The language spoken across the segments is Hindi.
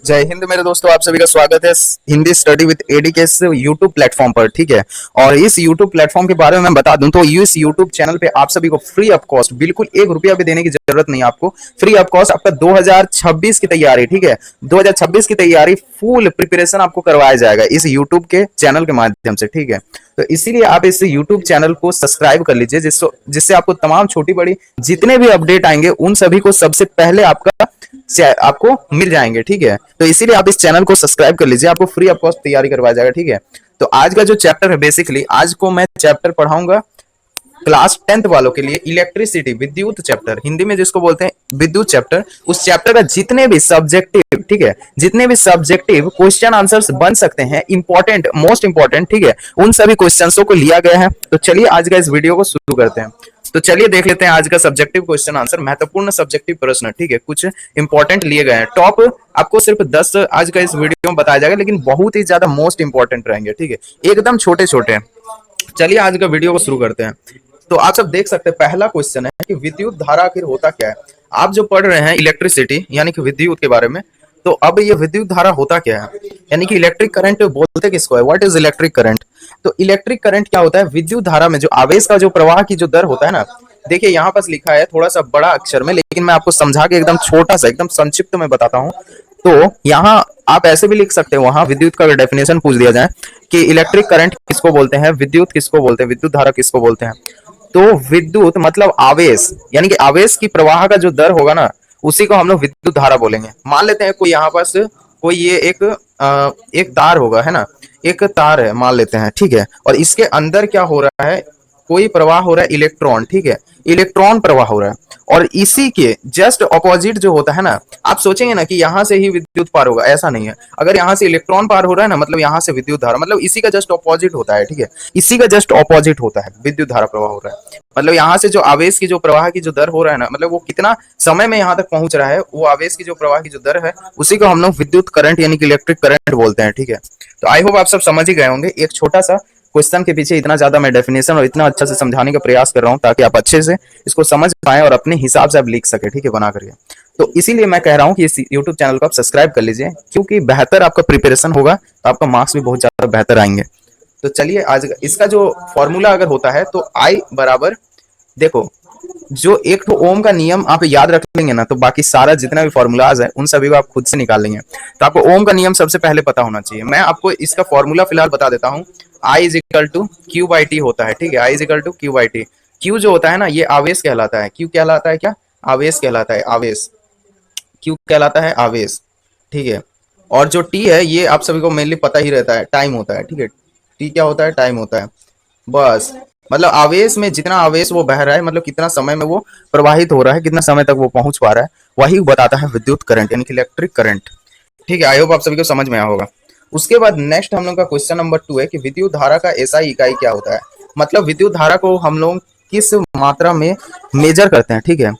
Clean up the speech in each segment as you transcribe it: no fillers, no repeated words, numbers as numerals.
जय हिंद मेरे दोस्तों, आप सभी का स्वागत है हिंदी स्टडी विद एडीकेस यूट्यूब प्लेटफॉर्म पर। ठीक है, और इस यूट्यूब प्लेटफॉर्म के बारे में मैं बता दूं तो इस यूट्यूब चैनल पे आप सभी को फ्री ऑफ कॉस्ट, बिल्कुल ₹1 भी देने की जरूरत नहीं है आपको। फ्री ऑफ कॉस्ट आपका 2026 की तैयारी, ठीक है, 2026 की तैयारी फुल प्रिपरेशन आपको करवाया जाएगा इस यूट्यूब के चैनल के माध्यम से। ठीक है, तो इसीलिए आप इस यूट्यूब चैनल को सब्सक्राइब कर लीजिए, जिससे आपको तमाम छोटी बड़ी जितने भी अपडेट आएंगे उन सभी को सबसे पहले आपको मिल जाएंगे। ठीक है, तो इसीलिए आप इस चैनल को सब्सक्राइब कर लीजिए, आपको फ्री ऑफ कॉस्ट तैयारी करवाया जाएगा। ठीक है, तो आज का जो चैप्टर है, बेसिकली आज को मैं चैप्टर पढ़ाऊंगा क्लास 10th वालों के लिए, इलेक्ट्रिसिटी, विद्युत चैप्टर, हिंदी में जिसको बोलते हैं विद्युत चैप्टर। उस चैप्टर का जितने भी सब्जेक्टिव, ठीक है, जितने भी सब्जेक्टिव क्वेश्चन आंसर्स बन सकते हैं, इंपॉर्टेंट, मोस्ट इंपॉर्टेंट, ठीक है, उन सभी क्वेश्चंसों को लिया गया है। तो चलिए आज का इस वीडियो को शुरू करते हैं। तो चलिए देख लेते हैं आज का सब्जेक्टिव क्वेश्चन आंसर, महत्वपूर्ण सब्जेक्टिव प्रश्न। ठीक है, कुछ इंपॉर्टेंट लिए गए हैं। टॉप आपको सिर्फ 10 आज का इस वीडियो में बताया जाएगा, लेकिन बहुत ही ज्यादा मोस्ट इंपॉर्टेंट रहेंगे। ठीक है, एकदम छोटे छोटे। चलिए आज का वीडियो को शुरू करते हैं। तो आप सब देख सकते हैं, पहला क्वेश्चन है कि विद्युत धारा आखिर होता क्या है। आप जो पढ़ रहे हैं इलेक्ट्रिसिटी यानी कि विद्युत के बारे में, तो अब ये विद्युत धारा होता क्या है, यानी कि इलेक्ट्रिक करंट बोलते किसको है, व्हाट इज इलेक्ट्रिक करंट। तो इलेक्ट्रिक करंट क्या होता है, विद्युत धारा में जो आवेश का जो प्रवाह की जो दर होता है ना, देखिए यहाँ पास लिखा है थोड़ा सा बड़ा अक्षर में, लेकिन मैं आपको समझा के एकदम छोटा सा, एकदम संक्षिप्त में बताता हूँ। तो यहाँ आप ऐसे भी लिख सकते हैं, वहां विद्युत का डेफिनेशन पूछ दिया जाए कि इलेक्ट्रिक करंट किसको बोलते हैं, विद्युत किसको बोलते हैं, विद्युत धारा किसको बोलते हैं। तो विद्युत मतलब आवेश, यानी कि आवेश की प्रवाह का जो दर होगा ना, उसी को हम लोग विद्युत धारा बोलेंगे। मान लेते हैं कोई यहाँ पास कोई ये एक तार होगा, है ना, एक तार है मान लेते हैं, ठीक है, और इसके अंदर क्या हो रहा है, कोई प्रवाह हो रहा है इलेक्ट्रॉन, ठीक है, इलेक्ट्रॉन प्रवाह हो रहा है। और इसी के जस्ट ऑपोजिट जो होता है ना, आप सोचेंगे ना कि यहां से ही विद्युत पार होगा, ऐसा नहीं है। अगर यहां से इलेक्ट्रॉन पार हो रहा है ना, मतलब यहां से विद्युत धारा, मतलब इसी का जस्ट ऑपोजिट होता है। ठीक है, इसी का जस्ट ऑपोजिट होता है, विद्युत धारा प्रवाह हो रहा है, मतलब यहाँ से जो आवेश की जो प्रवाह की जो दर हो रहा है ना, मतलब वो कितना समय में यहाँ तक पहुंच रहा है, वो आवेश की जो प्रवाह की जो दर है, उसी को हम लोग विद्युत करंट यानी कि इलेक्ट्रिक करंट बोलते हैं। ठीक है, तो आई होप आप सब समझ ही गए होंगे। एक छोटा सा क्वेश्चन के पीछे इतना ज्यादा मैं डेफिनेशन और इतना अच्छा से समझाने का प्रयास कर रहा हूँ, ताकि आप अच्छे से इसको समझ पाए और अपने हिसाब से आप लिख सके। ठीक है, बना करके। तो इसीलिए मैं कह रहा हूँ कि इस यूट्यूब चैनल को आप सब्सक्राइब कर लीजिए, क्योंकि बेहतर आपका प्रिपरेशन होगा तो आपका मार्क्स भी बहुत ज्यादा बेहतर आएंगे। तो चलिए आज इसका जो फॉर्मूला अगर होता है तो आई बराबर, देखो जो एक तो ओम का नियम आप याद रख लेंगे ना, तो बाकी सारा जितना भी फॉर्मूलाज है उन सभी को आप खुद से निकाल लेंगे। तो आपको ओम का नियम सबसे पहले पता होना चाहिए। मैं आपको इसका फॉर्मूला फिलहाल बता देता हूँ। I is equal to Q by T होता है। ठीक है, I is equal to Q by T. Q जो होता है ना, ये आवेश कहलाता है। क्यू कहलाता है क्या, आवेश कहलाता है, आवेश। क्यू कहलाता है आवेश, ठीक है। और जो टी है, ये आप सभी को मेनली पता ही रहता है, टाइम होता है। ठीक है, टी क्या होता है, टाइम होता है। बस, मतलब आवेश में जितना आवेश वो बह रहा है, मतलब कितना समय में वो प्रवाहित हो रहा है, कितना समय तक वो पहुंच पा रहा है, वही बताता है विद्युत करंट यानी कि इलेक्ट्रिक करंट। ठीक है, आई होप आप सभी को समझ में आया होगा। उसके बाद नेक्स्ट हम लोग का क्वेश्चन नंबर 2 है कि विद्युत धारा का एसआई इकाई क्या होता है, मतलब विद्युत धारा को हम लोग किस मात्रा में मेजर करते हैं। ठीक है,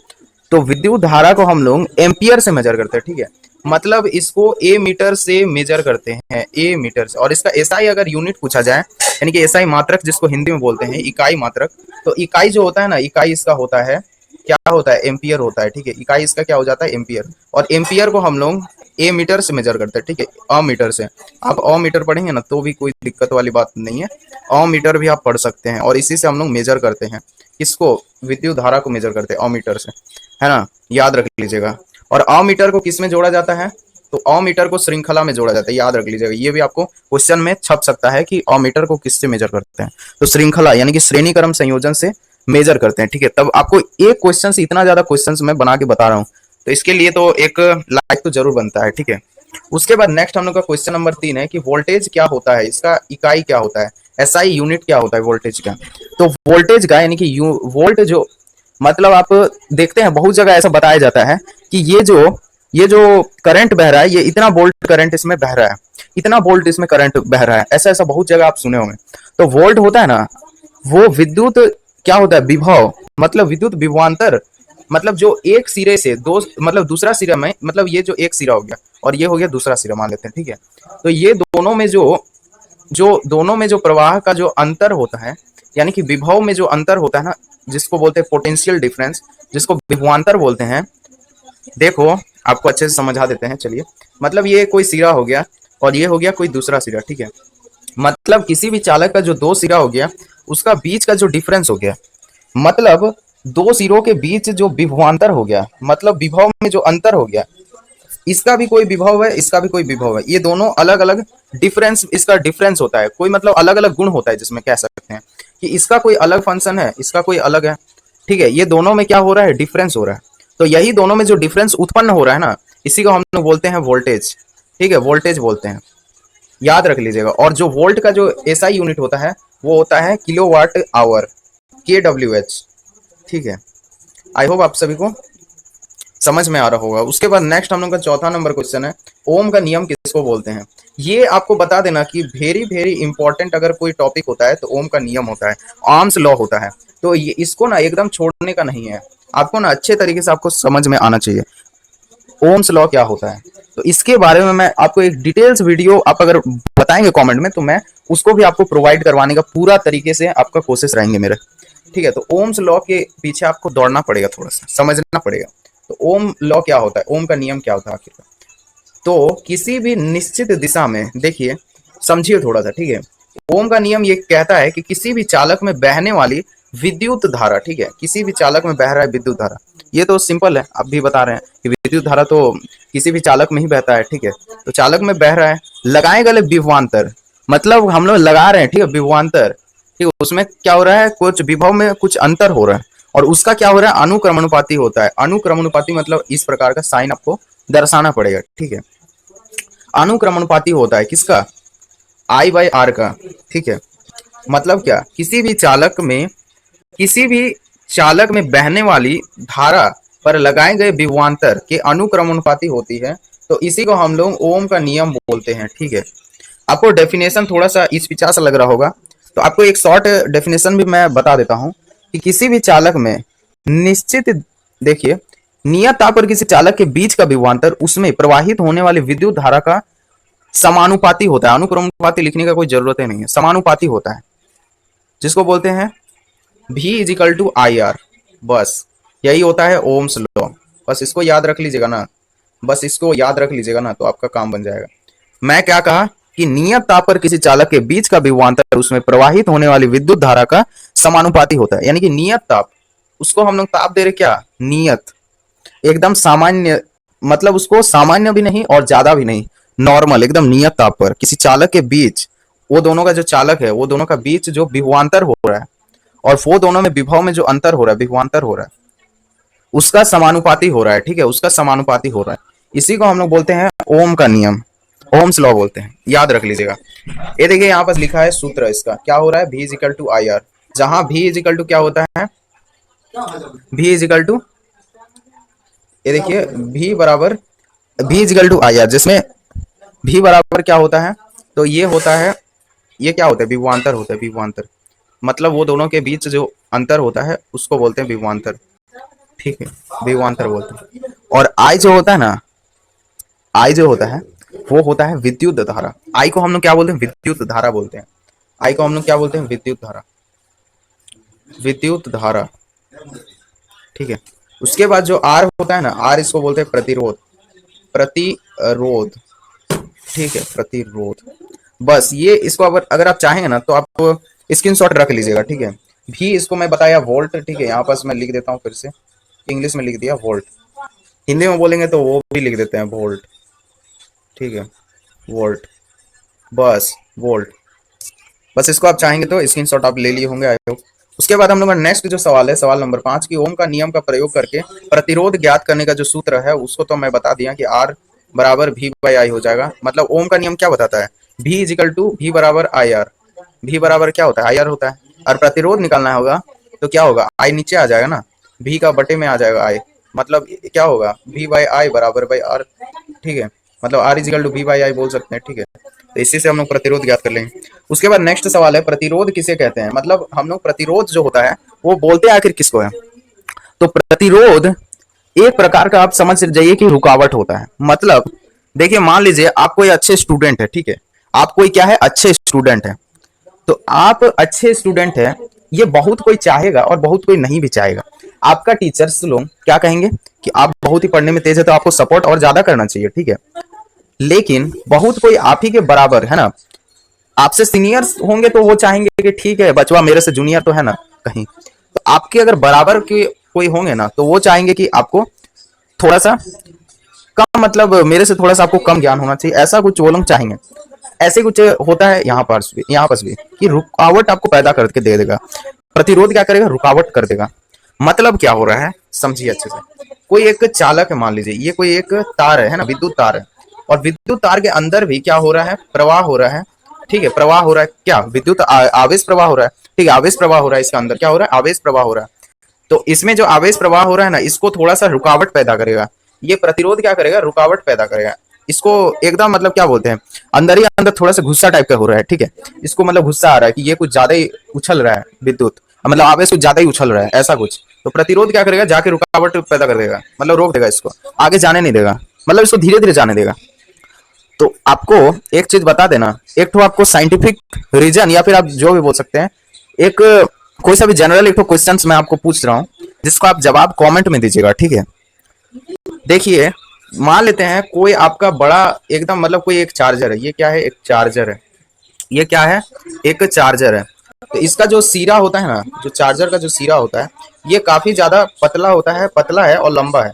तो विद्युत धारा को हम लोग एम्पियर से मेजर करते हैं। ठीक है, मतलब इसको ए मीटर से मेजर करते हैं, ए मीटर से। और इसका एसआई अगर यूनिट पूछा जाए, यानी कि एसआई मात्रक जिसको हिंदी में बोलते हैं, इकाई मात्रक, तो इकाई जो होता है ना, इकाई इसका होता है, क्या होता है, एम्पियर होता है। ठीक है, इकाई इसका क्या हो जाता है, एम्पियर। और एम्पियर को हम लोग ए मीटर से मेजर करते हैं। ठीक है, अ मीटर से। आप अ मीटर पढ़ेंगे ना तो भी कोई दिक्कत वाली बात नहीं है, अ मीटर भी आप पढ़ सकते हैं। और इसी से हम लोग मेजर करते हैं, किसको, विद्युत धारा को मेजर करते हैं अ मीटर से, है ना, याद रख लीजिएगा। और अ मीटर को किस में जोड़ा जाता है, तो अ मीटर को श्रृंखला में जोड़ा जाता है, याद रख लीजिएगा। ये भी आपको क्वेश्चन में छप सकता है कि अ मीटर को किससे मेजर करते हैं, तो श्रृंखला यानी कि श्रेणी क्रम संयोजन से मेजर करते हैं। ठीक है, तब आपको एक क्वेश्चन से इतना ज्यादा क्वेश्चन मैं बना के बता रहा हूँ, तो इसके लिए तो एक लाइक तो जरूर बनता है। ठीक है, उसके बाद नेक्स्ट हम लोग का क्वेश्चन नंबर 3 है कि वोल्टेज क्या होता है, इसका इकाई क्या होता है, एसआई यूनिट क्या होता है वोल्टेज का। तो वोल्टेज का यानी कि वोल्ट जो, मतलब आप देखते हैं बहुत जगह ऐसा बताया जाता है कि ये जो करंट बह रहा है, ये इतना वोल्ट करंट इसमें बह रहा है, इतना वोल्ट इसमें करंट बह रहा है, ऐसा ऐसा बहुत जगह आप सुने होंगे। तो वोल्ट होता है ना, वो विद्युत क्या होता है, विभव, मतलब विद्युत विभवांतर, मतलब जो एक सिरे से दो, मतलब दूसरा सिरा में, मतलब ये जो एक सिरा हो गया और ये हो गया दूसरा सिरा मान लेते हैं। ठीक है, तो ये दोनों में दोनों में जो प्रवाह का जो अंतर होता है, यानी कि विभव में जो अंतर होता है ना, जिसको बोलते हैं पोटेंशियल डिफरेंस, जिसको विभवांतर बोलते हैं। देखो आपको अच्छे से समझा देते हैं, चलिए। मतलब ये कोई सिरा हो गया और ये हो गया कोई दूसरा सिरा, ठीक है। मतलब किसी भी चालक का जो दो सिरा हो गया उसका बीच का जो डिफरेंस हो गया, मतलब दो सिरों के बीच जो विभवांतर हो गया, मतलब विभव में जो अंतर हो गया, इसका भी कोई विभव है, इसका भी कोई विभव है, ये दोनों अलग अलग डिफरेंस, इसका डिफरेंस होता है, कोई मतलब अलग अलग गुण होता है, जिसमें कह सकते हैं कि इसका कोई अलग फंक्शन है, इसका कोई अलग है, ठीक है। ये दोनों में क्या हो रहा है, डिफरेंस हो रहा है। तो यही दोनों में जो डिफरेंस उत्पन्न हो रहा है ना, इसी को हम लोग बोलते हैं वोल्टेज, ठीक है, वोल्टेज बोलते हैं, याद रख लीजिएगा। और जो वोल्ट का जो एसआई यूनिट होता है वो होता है किलोवाट आवर, KWH, ठीक है। आई होप आप सभी को समझ में आ रहा होगा। उसके बाद नेक्स्ट हम लोग का चौथा नंबर क्वेश्चन है, ओम का नियम किसको बोलते हैं। ये आपको बता देना कि वेरी वेरी इंपॉर्टेंट अगर कोई टॉपिक होता है तो ओम का नियम होता है, आर्म्स लॉ होता है। तो ये इसको ना एकदम छोड़ने का नहीं है, आपको ना अच्छे तरीके से आपको समझ में आना चाहिए ओम्स लॉ क्या होता है। तो इसके बारे में मैं आपको एक डिटेल्स वीडियो आप अगर बताएंगे कमेंट में तो मैं उसको भी आपको प्रोवाइड करवाने का पूरा तरीके से आपका कोशिश रहेंगे मेरे, ठीक है। तो ओम्स लॉ के पीछे आपको दौड़ना पड़ेगा, थोड़ा सा समझना पड़ेगा। तो ओम लॉ क्या होता है, ओम का नियम क्या होता है आखिर। तो किसी भी निश्चित दिशा में, देखिए समझिए थोड़ा सा, ठीक है। ओम का नियम ये कहता है कि किसी भी चालक में बहने वाली विद्युत धारा, ठीक है, किसी भी चालक में बह रहा है विद्युत धारा, ये तो सिंपल है, आप भी बता रहे हैं कि विद्युत धारा तो किसी भी चालक में ही बहता है, ठीक है। तो चालक में बह रहा है, लगाए गए विभवांतर, मतलब हम लोग लगा रहे हैं, ठीक है, विभवांतर, ठीक है, उसमें क्या हो रहा है, कुछ विभव में कुछ अंतर हो रहा है, और उसका क्या हो रहा है, अनुक्रमानुपाती होता है। अनुक्रमानुपाती मतलब इस प्रकार का साइन आपको दर्शाना पड़ेगा, ठीक है। अनुक्रमानुपाती होता है किसका, I/R का, ठीक है। मतलब क्या, किसी भी चालक में बहने वाली धारा पर लगाए गए विभवांतर के अनुक्रमानुपाती होती है। तो इसी को हम लोग ओम का नियम बोलते हैं, ठीक है। आपको डेफिनेशन थोड़ा सा इचपिचा सा लग रहा होगा, तो आपको एक शॉर्ट डेफिनेशन भी मैं बता देता हूं कि किसी भी चालक में निश्चित, देखिए, नियत ताप पर किसी चालक के बीच का विभवांतर उसमें प्रवाहित होने वाली विद्युत धारा का समानुपाती होता है। अनुक्रमानुपाती लिखने का कोई जरूरत ही नहीं है, समानुपाती होता है, जिसको बोलते हैं V=IR। बस यही होता है ओम्स लॉ। बस इसको याद रख लीजिएगा ना, बस इसको याद रख लीजिएगा ना, तो आपका काम बन जाएगा। मैं क्या कहा कि नियत ताप पर किसी चालक के बीच का विभवांतर उसमें प्रवाहित होने वाली विद्युत धारा का समानुपाती होता है। यानी कि नियत ताप, उसको हम लोग ताप दे रहे क्या, नियत, एकदम सामान्य, मतलब उसको सामान्य भी नहीं और ज्यादा भी नहीं, नॉर्मल एकदम नियत ताप पर किसी चालक के बीच, वो दोनों का जो चालक है वो दोनों का बीच जो विभवांतर हो रहा है, और वो दोनों में विभव में जो अंतर हो रहा है, विभवांतर हो रहा है, उसका समानुपाती हो रहा है, ठीक है, उसका समानुपाती हो रहा है। इसी को हम लोग बोलते हैं ओम का नियम, ओम्स लॉ बोलते हैं, याद रख लीजिएगा। ये देखिए यहाँ पर लिखा है सूत्र, इसका क्या हो रहा है, V=IR, जहां V इजिकल टू क्या होता है, V इजिकल टू, ये देखिए V=IR, जिसमें V बराबर क्या होता है, तो ये होता है, ये क्या होता है, विभवांतर होता है, विभवांतर, मतलब वो दोनों के बीच जो अंतर होता है उसको बोलते हैं विभवांतर, ठीक है, विभवांतर बोलते हैं। और I जो होता है ना, I जो होता है वो होता है विद्युत धारा। I को हम लोग क्या बोलते हैं, विद्युत धारा बोलते हैं। I को हम लोग क्या बोलते हैं, विद्युत धारा, विद्युत धारा, ठीक है। उसके बाद जो R होता है ना, R इसको बोलते हैं प्रतिरोध, प्रतिरोध, ठीक है, प्रतिरोध। बस ये इसको अगर आप चाहेंगे ना तो आप स्क्रीनशॉट रख लीजिएगा, ठीक है। भी इसको मैं बताया वोल्ट, ठीक है, यहाँ पास मैं लिख देता हूँ, फिर से इंग्लिश में लिख दिया वोल्ट, हिंदी में बोलेंगे तो वो भी लिख देते हैं वोल्ट, ठीक है, वोल्ट, बस वोल्ट। बस इसको आप चाहेंगे तो स्क्रीनशॉट आप ले लिए होंगे, आई होप। उसके बाद हम लोग का नेक्स्ट जो सवाल है, सवाल नंबर 5 की ओम का नियम का प्रयोग करके प्रतिरोध ज्ञात करने का जो सूत्र है उसको तो मैं बता दिया कि R बराबर V/I हो जाएगा। मतलब ओम का नियम क्या बताता है, V=V/IR, V बराबर क्या होता है, IR होता है। और प्रतिरोध निकालना होगा तो क्या होगा, I नीचे आ जाएगा ना, V का बटे में आ जाएगा I, मतलब क्या होगा, V/I बराबर R, ठीक है, मतलब R=V/I बोल सकते हैं, ठीक है। तो इसी से हम लोग प्रतिरोध ज्ञात कर लेंगे। उसके बाद नेक्स्ट सवाल है, प्रतिरोध किसे कहते हैं, मतलब हम लोग प्रतिरोध जो होता है वो बोलते हैं आखिर किसको है। तो प्रतिरोध एक प्रकार का आप समझ जाइए कि रुकावट होता है। मतलब देखिए, मान लीजिए आप कोई अच्छे स्टूडेंट है, ठीक है, आप कोई क्या है, अच्छे स्टूडेंट है। तो आप अच्छे स्टूडेंट है, ये बहुत कोई चाहेगा और बहुत कोई नहीं भी चाहेगा। आपका टीचर्स लोग क्या कहेंगे कि आप बहुत ही पढ़ने में तेज है तो आपको सपोर्ट और ज्यादा करना चाहिए, ठीक है। लेकिन बहुत कोई आप ही के बराबर है ना, आपसे सीनियर्स होंगे तो वो चाहेंगे कि ठीक है बचवा मेरे से जूनियर तो है ना कहीं, तो आपके अगर बराबर के कोई होंगे ना तो वो चाहेंगे कि आपको थोड़ा सा कम, मतलब मेरे से थोड़ा सा आपको कम ज्ञान होना चाहिए, ऐसा कुछ वो लोग चाहेंगे। ऐसे कुछ होता है यहाँ पास भी कि रुकावट आपको पैदा करके दे देगा। प्रतिरोध क्या करेगा, रुकावट कर देगा। मतलब क्या हो रहा है समझिए अच्छे से। कोई एक चालक है, मान लीजिए ये कोई एक तार है ना, विद्युत तार है, और विद्युत तार के अंदर भी क्या हो रहा है, प्रवाह हो रहा है। ठीक है, प्रवाह हो रहा है, क्या विद्युत आवेश प्रवाह हो रहा है। ठीक है, आवेश प्रवाह हो रहा है, इसके अंदर क्या हो रहा है, आवेश प्रवाह हो रहा है। तो इसमें जो आवेश प्रवाह हो रहा है ना, इसको थोड़ा सा रुकावट पैदा करेगा। ये प्रतिरोध क्या करेगा, रुकावट पैदा करेगा। इसको एकदम मतलब क्या बोलते हैं, अंदर ही अंदर थोड़ा सा गुस्सा टाइप का हो रहा है। ठीक है, इसको मतलब गुस्सा आ रहा है कि ये कुछ ज्यादा ही उछल रहा है विद्युत, मतलब आवेश कुछ ज्यादा ही उछल रहा है, ऐसा कुछ। तो प्रतिरोध क्या करेगा, जाके रुकावट पैदा कर देगा, मतलब रोक देगा, इसको आगे जाने नहीं देगा, मतलब इसको धीरे धीरे जाने देगा। तो आपको एक चीज बता देना, एक तो आपको साइंटिफिक रीजन या फिर आप जो भी बोल सकते हैं, एक कोई सा भी जनरल एक तो क्वेश्चन मैं आपको पूछ रहा हूँ, जिसको आप जवाब कमेंट में दीजिएगा। ठीक है, देखिए मान लेते हैं कोई आपका बड़ा एकदम, मतलब कोई एक चार्जर है, ये क्या है, एक चार्जर है, ये क्या है, एक चार्जर है। तो इसका जो सिरा होता है ना, जो चार्जर का जो सिरा होता है, ये काफी ज्यादा पतला होता है, पतला है और लंबा है।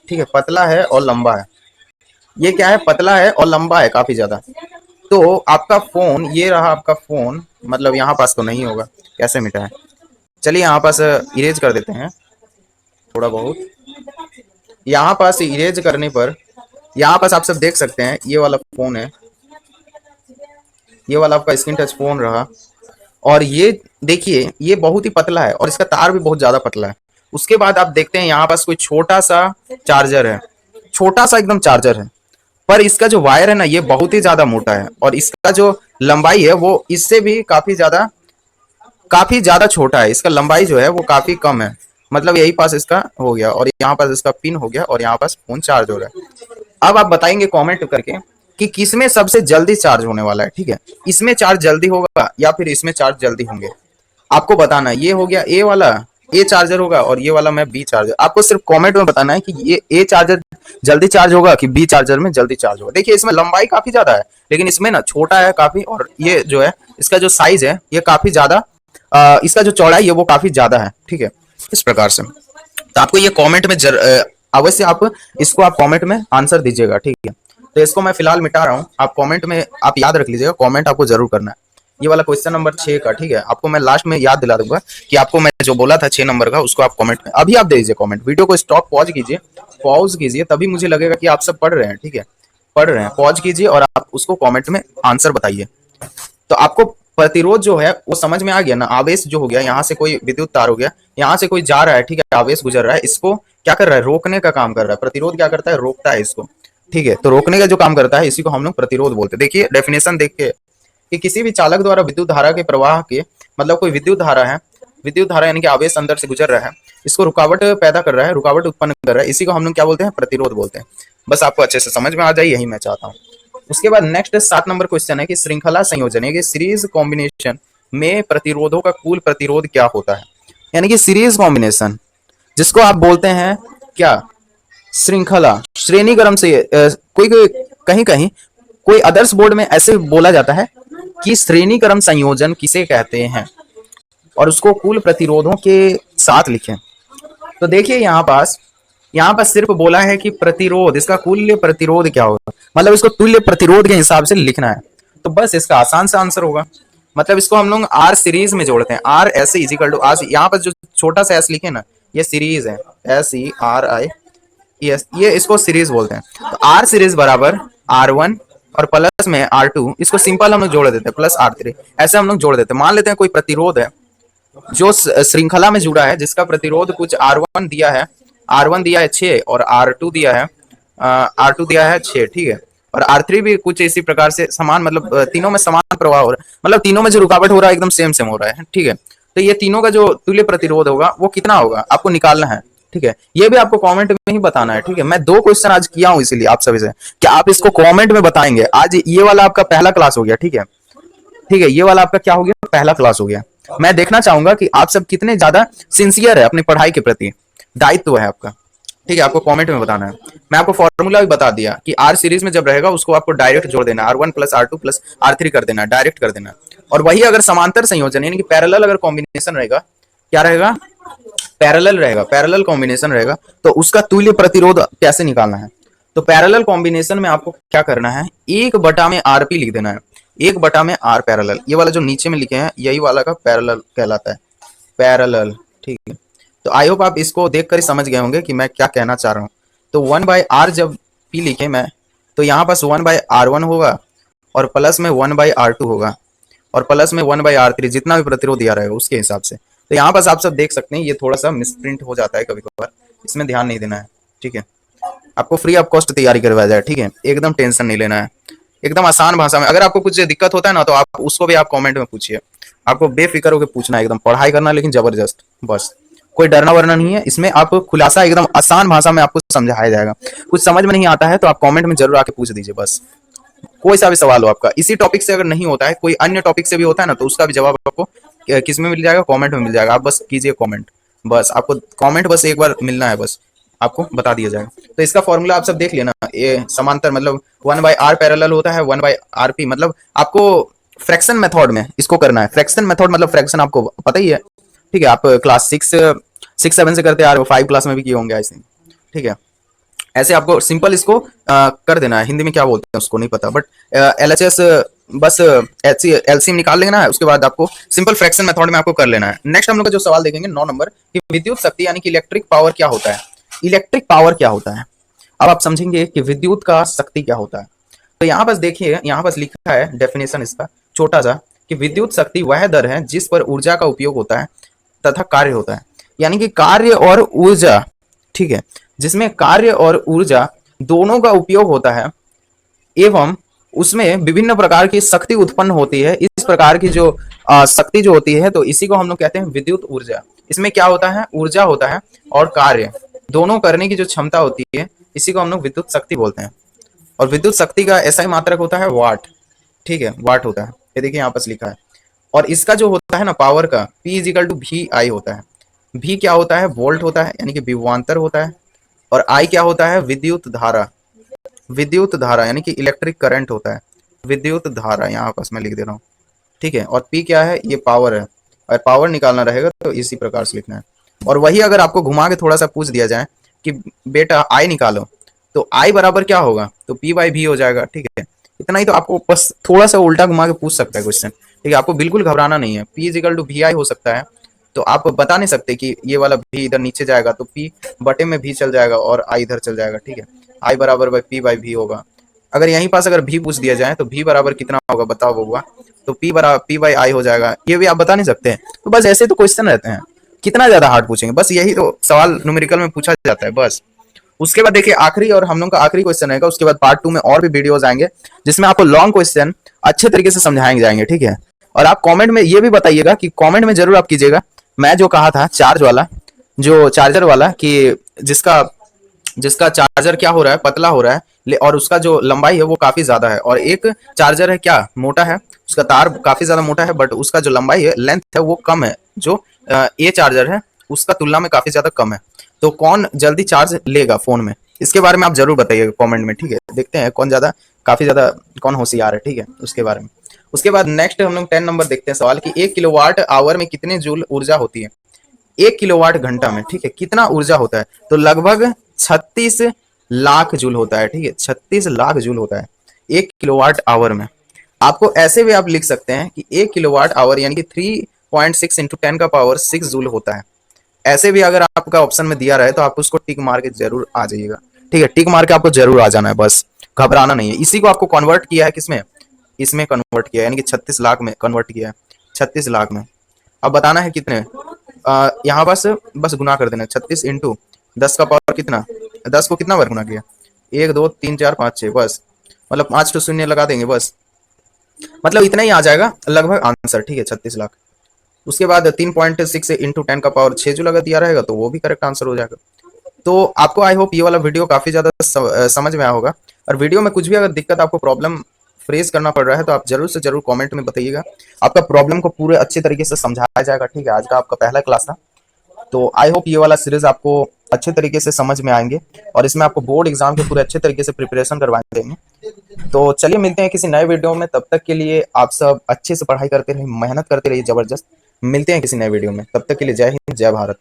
ठीक है, पतला है और लंबा है। ये क्या है, पतला है और लंबा है काफी ज्यादा। तो आपका फोन, ये रहा आपका फोन, मतलब यहाँ पास तो नहीं होगा, कैसे मिटा है, चलिए यहाँ पास इरेज कर देते हैं थोड़ा बहुत। यहाँ पास इरेज करने पर यहाँ पास आप सब देख सकते हैं, ये वाला फोन है, ये वाला आपका स्क्रीन टच फोन रहा। और ये देखिए ये बहुत ही पतला है और इसका तार भी बहुत ज्यादा पतला है। उसके बाद आप देखते हैं यहाँ पास कोई छोटा सा चार्जर है, छोटा सा एकदम चार्जर है, पर इसका जो वायर है ना ये बहुत ही ज्यादा मोटा है, और इसका जो लंबाई है वो इससे भी काफी ज्यादा छोटा है। इसका लंबाई जो है वो काफी कम है, मतलब यही पास इसका हो गया, और यहाँ पास इसका पिन हो गया, और यहाँ पास फोन चार्ज हो रहा है। अब आप बताएंगे कमेंट करके कि किसमें सबसे जल्दी चार्ज होने वाला है। ठीक है, इसमें चार्ज जल्दी होगा या फिर इसमें चार्ज जल्दी होंगे, आपको बताना है। ये हो गया ए वाला, ए चार्जर होगा, और ये वाला मैं बी चार्जर। आपको सिर्फ कमेंट में बताना है कि ये ए चार्जर जल्दी चार्ज होगा कि बी चार्जर में जल्दी चार्ज होगा। देखिए इसमें लंबाई काफी ज्यादा है, लेकिन इसमें ना छोटा है काफी, और ये जो है इसका जो साइज है ये काफी ज्यादा, इसका जो चौड़ाई है वो काफी ज्यादा है। ठीक है, इस प्रकार से। तो आपको ये कमेंट में अवश्य आप इसको आप कमेंट में आंसर दीजिएगा। ठीक है, तो इसको मैं फिलहाल मिटा रहा हूँ, आप कमेंट में आप याद रख लीजिएगा, कमेंट आपको जरूर करना है। ये वाला क्वेश्चन नंबर 6 का। ठीक है, आपको मैं लास्ट में याद दिला दूंगा कि आपको मैं जो बोला था 6 नंबर का, उसको आप कमेंट में अभी आप दे दीजिए कमेंट। वीडियो को स्टॉप पॉज कीजिए, तभी मुझे लगेगा कि आप सब पढ़ रहे हैं। ठीक है, पढ़ रहे हैं, पॉज कीजिए और आप उसको कमेंट में आंसर बताइए। तो आपको प्रतिरोध जो है वो समझ में आ गया ना। आवेश जो हो गया, यहाँ से कोई विद्युत तार हो गया, यहाँ से कोई जा रहा है, ठीक है, आवेश गुजर रहा है, इसको क्या कर रहा है, रोकने का काम कर रहा है। प्रतिरोध क्या करता है, रोकता है इसको। ठीक है, तो रोकने का जो काम करता है इसी को हम लोग प्रतिरोध बोलते हैं। देखिए डेफिनेशन देख के कि किसी भी चालक द्वारा विद्युत धारा के प्रवाह के, मतलब कोई विद्युत धारा है, विद्युत धारा यानी कि आवेश अंदर से गुजर रहा है, इसको रुकावट पैदा कर रहा है, रुकावट उत्पन्न कर रहा है, इसी को हम लोग क्या बोलते हैं, प्रतिरोध बोलते हैं। बस आपको अच्छे से समझ में आ जाए, यही मैं चाहता हूँ। उसके बाद नेक्स्ट 7 नंबर क्वेश्चन है कि श्रृंखला संयोजन है कि सीरीज कॉम्बिनेशन में प्रतिरोधों का कुल प्रतिरोध क्या होता है। यानी कि सीरीज कॉम्बिनेशन, जिसको आप बोलते हैं क्या, श्रृंखला, श्रेणी क्रम से। कोई कोई कहीं कहीं कोई आदर्श बोर्ड में ऐसे बोला जाता है कि श्रेणी क्रम संयोजन किसे कहते हैं, और उसको कुल प्रतिरोधों के साथ लिखें। तो देखिए यहाँ पास सिर्फ बोला है कि प्रतिरोध, इसका कुल प्रतिरोध क्या होगा, मतलब इसको तुल्य प्रतिरोध के हिसाब से लिखना है। तो बस इसका आसान सा आंसर होगा, मतलब इसको हम लोग आर सीरीज में जोड़ते हैं। R S is equal to R, यहाँ पर जो छोटा सा एस लिखे ना, ये सीरीज है, SERI, ये इसको सीरीज बोलते हैं। तो आर सीरीज बराबर R1 और प्लस में R2, इसको सिंपल हम लोग जोड़ देते हैं, प्लस R3, ऐसे हम लोग जोड़ देते हैं। मान लेते हैं कोई प्रतिरोध है जो श्रृंखला में जुड़ा है, जिसका प्रतिरोध कुछ R1 दिया है, R1 दिया है 6 और R2 दिया है R2 दिया है 6। ठीक है, और R3 भी कुछ इसी प्रकार से समान, मतलब तीनों में समान प्रवाह हो रहा है, मतलब तीनों में जो रुकावट हो रहा है एकदम सेम सेम हो रहा है। ठीक है, तो ये तीनों का जो तुल्य प्रतिरोध होगा वो कितना होगा आपको निकालना है। ठीक है, ये भी आपको कमेंट में ही बताना है। ठीक है, मैं 2 क्वेश्चन आज किया हूं इसीलिए आप सभी से कि आप इसको कमेंट में बताएंगे। आज ये वाला आपका पहला क्लास हो गया। ठीक है, ठीक है, ये वाला आपका क्या हो गया, पहला क्लास हो गया। मैं देखना चाहूंगा कि आप सब कितने ज्यादा सिंसियर है अपनी पढ़ाई के प्रति, दायित्व है आपका। ठीक है, आपको कमेंट में बताना है। मैं आपको फॉर्मूला भी बता दिया कि आर सीरीज में जब रहेगा उसको आपको डायरेक्ट जोड़ देना, R1 plus R2 plus R3 कर देना, डायरेक्ट कर देना। और वही अगर समांतर संयोजन यानी कि पैरेलल अगर कॉम्बिनेशन रहेगा, क्या रहेगा, पैरेलल रहेगा, पैरेलल कॉम्बिनेशन रहेगा, तो उसका तुल्य प्रतिरोध कैसे निकालना है। तो पैरेलल कॉम्बिनेशन में आपको क्या करना है, 1/में RP लिख देना है, 1/में R पैरेलल। ये वाला जो नीचे में लिखे हैं यही वाला का पैरेलल कहलाता है, पैरेलल। ठीक है, तो आई होप आप इसको देखकर ही समझ गए होंगे कि मैं क्या कहना चाह रहा हूँ। तो 1/R जब P लिखे मैं, तो यहाँ पास 1/R1 होगा और प्लस में 1/R2 होगा और प्लस में 1/R3, जितना भी प्रतिरोध दिया रहेगा उसके हिसाब से। तो यहाँ पास आप सब देख सकते हैं, ये थोड़ा सा मिसप्रिंट हो जाता है कभी कभार, इसमें ध्यान नहीं देना है। ठीक है, आपको फ्री ऑफ कॉस्ट तैयारी करवाया जाए। ठीक है, एकदम टेंशन नहीं लेना है, एकदम आसान भाषा में। अगर आपको कुछ दिक्कत होता है ना तो आप उसको भी आप कमेंट में पूछिए, आपको बेफिक्र होकर पूछना है, एकदम पढ़ाई करना लेकिन जबरदस्त, बस कोई डरना वरना नहीं है इसमें। आप खुलासा एकदम आसान भाषा में आपको समझाया जाएगा। कुछ समझ में नहीं आता है तो आप कमेंट में जरूर आके पूछ दीजिए, बस कोई सा भी सवाल हो आपका। इसी टॉपिक से अगर नहीं होता है, कोई अन्य टॉपिक से भी होता है ना, तो उसका भी जवाब आपको किस में मिल जाएगा, कमेंट में मिल जाएगा। आप बस कीजिए कमेंट, बस आपको कमेंट बस एक बार मिलना है, बस आपको बता दिया जाएगा। तो इसका फॉर्मूला आप सब देख लेना, ये समांतर मतलब 1/R पैरेलल होता है 1/RP, मतलब आपको फ्रैक्शन मेथड में इसको करना है। फ्रैक्शन मेथड मतलब फ्रैक्शन आपको पता ही है। ठीक है, आप क्लास 6-7 से करते आ रहे हो, 5 क्लास में भी किए होंगे आई थिंक। ठीक है, ऐसे आपको सिंपल इसको कर देना है। हिंदी में क्या बोलते हैं उसको नहीं पता, बट LHS बस एलसीएम निकाल लेना है। उसके बाद आपको सिंपल फ्रैक्शन मेथड में आपको कर लेना है। नेक्स्ट हम लोग का जो सवाल देखेंगे 9 नंबर कि विद्युत शक्ति यानी कि इलेक्ट्रिक पावर क्या होता है। इलेक्ट्रिक पावर क्या होता है, अब आप समझेंगे कि विद्युत का शक्ति क्या होता है। तो यहाँ पर देखिए, यहाँ पर लिखा है डेफिनेशन इसका छोटा सा, कि विद्युत शक्ति वह दर है जिस पर ऊर्जा का उपयोग होता है तथा कार्य होता है। यानी कि कार्य और ऊर्जा, ठीक है, जिसमें कार्य और ऊर्जा दोनों का उपयोग होता है एवं उसमें विभिन्न प्रकार की शक्ति उत्पन्न होती है। इस प्रकार की जो शक्ति जो होती है, तो इसी को हम लोग कहते हैं विद्युत ऊर्जा। इसमें क्या होता है, ऊर्जा होता है और कार्य दोनों करने की जो क्षमता होती है, इसी को हम लोग विद्युत शक्ति बोलते हैं। और विद्युत शक्ति का ऐसा ही मात्रक होता है वाट। ठीक है, वाट होता है, ये देखिए यहाँ पर लिखा है। और इसका जो होता है ना पावर का, P = VI होता है। V क्या होता है, वोल्ट होता है यानी कि विभवांतर होता है। और I क्या होता है, विद्युत धारा, विद्युत धारा यानी कि इलेक्ट्रिक करंट होता है, विद्युत धारा यहाँ पास मैं लिख दे रहा हूँ। ठीक है, और P क्या है, ये पावर है। और पावर निकालना रहेगा तो इसी प्रकार से लिखना है। और वही अगर आपको घुमा के थोड़ा सा पूछ दिया जाए कि बेटा I निकालो, तो I बराबर क्या होगा, तो P/V हो जाएगा। ठीक है, इतना ही तो आपको बस थोड़ा सा उल्टा घुमा के पूछ सकता है क्वेश्चन। ठीक है, आपको बिल्कुल घबराना नहीं है। P = VI हो सकता है, तो आप बता नहीं सकते कि ये वाला V इधर नीचे जाएगा तो P बटे में V चल जाएगा और I इधर चल जाएगा। ठीक है, I बराबर P/V होगा। अगर यहीं पास अगर V पूछ दिया जाए तो V बराबर कितना होगा बताओ बउआ, तो P/I हो जाएगा। ये भी आप बता नहीं सकते। तो बस ऐसे तो क्वेश्चन रहते हैं, कितना ज्यादा हार्ड पूछेंगे, बस यही तो सवाल न्यूमेरिकल में पूछा जाता है बस। उसके बाद देखिए आखिरी और हम लोग का आखिरी क्वेश्चन रहेगा। उसके बाद पार्ट 2 में और भी वीडियोस आएंगे जिसमें आपको लॉन्ग क्वेश्चन अच्छे तरीके से समझाएंगे जाएंगे। ठीक है, और आप कमेंट में ये भी बताइएगा कि कमेंट में जरूर आप कीजिएगा, मैं जो कहा था चार्ज वाला, जो चार्जर वाला, कि जिसका जिसका चार्जर क्या हो रहा है, पतला हो रहा है और उसका जो लंबाई है वो काफी ज्यादा है। और एक चार्जर है क्या, मोटा है, उसका तार काफी ज्यादा मोटा है, बट उसका जो लंबाई है, लेंथ है, वो कम है। जो ये चार्जर है उसका तुलना में काफी ज्यादा कम है। तो कौन जल्दी चार्ज लेगा फोन में, इसके बारे में आप जरूर बताइएगा कमेंट में। ठीक है, देखते हैं कौन ज्यादा काफी ज्यादा कौन होशियार है। ठीक है, उसके बारे में। उसके बाद नेक्स्ट हम लोग 10 नंबर देखते हैं सवाल कि 1 किलोवाट आवर में कितने जूल ऊर्जा होती है। 1 किलोवाट घंटा में, ठीक है, कितना ऊर्जा होता है, तो लगभग 36 लाख जूल होता है। ठीक है, 36 लाख जूल होता है 1 किलोवाट आवर में। आपको ऐसे भी आप लिख सकते हैं कि 1 किलोवाट आवर यानी कि 3.6 × 10⁻⁶ जूल होता है। ऐसे भी अगर आपका ऑप्शन में दिया रहे तो आप उसको टिक मार के जरूर आ जाइएगा। ठीक है, टिक मार के आपको जरूर आ जाना है, बस घबराना नहीं है। इसी को आपको कन्वर्ट किया है किसमें, इसमें कन्वर्ट किया है, यानी कि 36 लाख में कन्वर्ट किया है, 36 लाख में। अब बताना है कितने, यहाँ बस गुना कर देना, 36 × 10 का पावर कितना, 10 को कितना बार गुना किया, 1 2 3 4 5 6, बस मतलब 5 तो शून्य लगा देंगे, बस मतलब इतना ही आ जाएगा लगभग आंसर। ठीक है, 36 लाख। उसके बाद 3.6 × 10⁶ जो लगा दिया रहेगा तो वो भी करेक्ट आंसर हो जाएगा। तो आपको आई होप ये वाला वीडियो काफी ज्यादा समझ में आया होगा। और वीडियो में कुछ भी अगर दिक्कत आपको प्रॉब्लम फेस करना पड़ रहा है तो आप जरूर से जरूर कमेंट में बताइएगा, आपका प्रॉब्लम को पूरे अच्छे तरीके से समझाया जाएगा। ठीक है, आज का आपका पहला क्लास था, तो आई होप ये वाला सीरीज आपको अच्छे तरीके से समझ में आएंगे और इसमें आपको बोर्ड एग्जाम के पूरे अच्छे तरीके से प्रिपरेशन करवा देंगे। तो चलिए मिलते हैं किसी नए वीडियो में, तब तक के लिए आप सब अच्छे से पढ़ाई करते रहिए, मेहनत करते रहिए जबरदस्त। मिलते हैं किसी नए वीडियो में, तब तक के लिए जय हिंद जय भारत।